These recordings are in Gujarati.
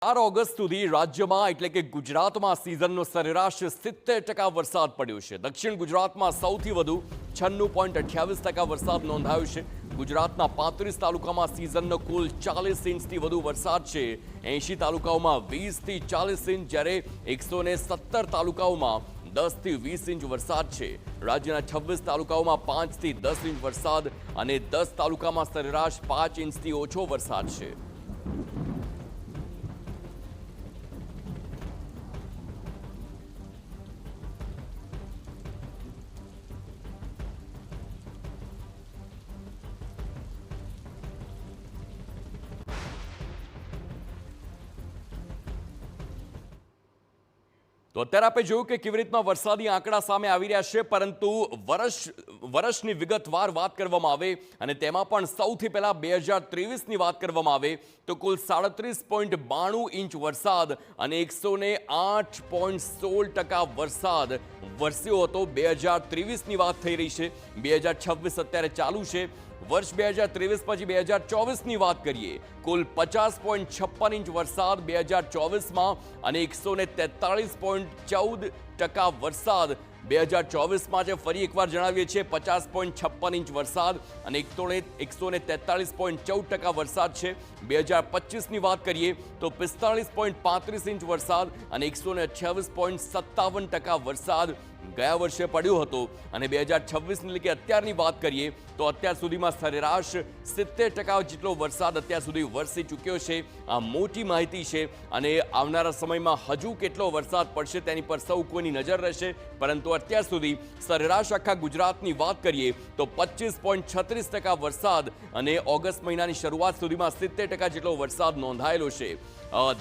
ઓગસ્ટ સુધી રાજ્યમાં એટલે કે ગુજરાતમાં સિઝનનો સરેરાશ 70% વરસાદ પડ્યો છે. દક્ષિણ ગુજરાતમાં સૌથી વધુ 96.28% વરસાદ નોંધાયો છે. ગુજરાતના 35 તાલુકામાં સિઝનનો કુલ 40 ઇંચથી વધુ વરસાદ છે. 80 તાલુકાઓમાં 20થી 40 ઇંચ, જ્યારે 117 તાલુકાઓમાં 10થી 20 ઇંચ વરસાદ છે. રાજ્યના 26 તાલુકાઓમાં 5થી 10 ઇંચ વરસાદ અને 10 તાલુકામાં સરેરાશ 5 ઇંચથી ઓછો વરસાદ છે. તો અત્યારે આપણે જોયું કે કેવી રીતના વરસાદી આંકડા સામે આવી રહ્યા છે, પરંતુ વર્ષની વિગતવાર વાત કરવામાં આવે અને તેમાં પણ સૌથી પહેલા 2023ની વાત કરવામાં આવે તો કુલ 37.92 ઇંચ વરસાદ અને 108.16% વરસાદ વરસ્યો હતો. 2023ની વાત થઈ રહી છે, 2026 અત્યારે ચાલુ છે. વર્ષ 2023 પછી 2024ની વાત કરીએ, કુલ 50.56 ઇંચ વરસાદ 2024માં અને 143.14% વરસાદ 2024માં છે. ફરી એકવાર જણાવીએ છીએ, 50.56 ઇંચ વરસાદ અને 143.14% વરસાદ છે. 2025ની વાત કરીએ તો 45.35 ઇંચ વરસાદ અને 128.57% વરસાદ ગયા વર્ષે પડ્યો હતો. અને 2026 એટલે કે અત્યારની વાત કરીએ તો અત્યાર સુધીમાં સરેરાશ 70% જેટલો વરસાદ અત્યાર સુધી વરસી ચૂક્યો છે. આ મોટી માહિતી છે અને આવનારા સમયમાં હજુ કેટલો વરસાદ પડશે તેની પર સૌ કોઈની નજર રહેશે. પરંતુ અત્યાર સુધી સરેરાશ આખા ગુજરાતની વાત કરીએ તો 25.36% વરસાદ અને ઓગસ્ટ મહિનાની શરૂઆત સુધીમાં 70% જેટલો વરસાદ નોંધાયેલો છે.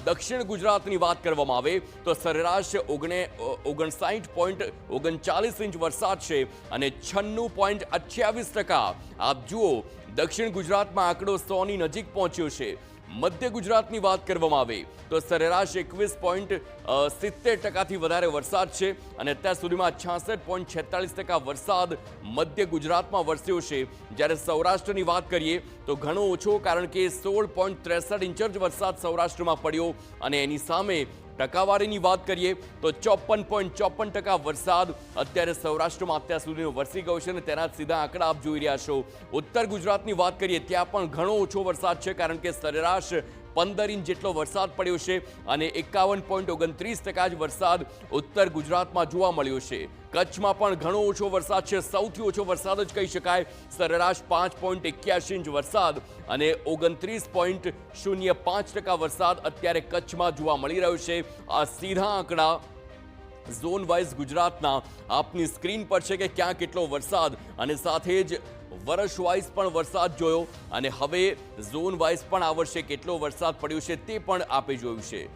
દક્ષિણ ગુજરાતની વાત કરવામાં આવે તો સરેરાશ 59.39 ઇંચ વરસાદ છે અને 96.28%. આપ જુઓ, દક્ષિણ ગુજરાતમાં આંકડો 100ની નજીક પહોંચ્યો છે. મધ્ય ગુજરાતની વાત કરવામાં આવે તો સરેરાશ 21.70%થી વધારે વરસાદ છે અને અત્યાર સુધીમાં 66.46% વરસાદ મધ્ય ગુજરાતમાં વરસ્યો છે. જ્યારે સૌરાષ્ટ્રની વાત કરીએ તો ઘણો ઓછો, કારણ કે 16.63 ઇંચ જ વરસાદ સૌરાષ્ટ્રમાં પડ્યો અને એની સામે ટકાવારીની વાત કરીએ તો 54.54% વરસાદ અત્યારે સૌરાષ્ટ્રમાં અત્યાર સુધીનો વરસી ગયો છે અને તેના સીધા આંકડા આપ જોઈ રહ્યા છો. ઉત્તર ગુજરાતની વાત કરીએ ત્યાં પણ ઘણો ઓછો વરસાદ છે, કારણ કે સરેરાશ 15 ઇંચ જેટલો વરસાદ પડ્યો છે અને 51.29% જ વરસાદ ઉત્તર ગુજરાતમાં જોવા મળ્યો છે. કચ્છમાં પણ ઘણો ઓછો વરસાદ છે, સૌથી ઓછો વરસાદ જ કહી શકાય. સરેરાશ 5.81 ઇંચ વરસાદ અને 29.05% વરસાદ અત્યારે કચ્છમાં જોવા મળી રહ્યો છે. આ સીધા આંકડા ઝોન વાઇઝ ગુજરાતના આપની સ્ક્રીન પર છે કે ક્યાં કેટલો વરસાદ, અને સાથે જ વર્ષ વાઇઝ પણ વરસાદ જોયો અને હવે ઝોન વાઇઝ પણ આ વર્ષે કેટલો વરસાદ પડ્યો છે તે પણ આપે જોયું છે.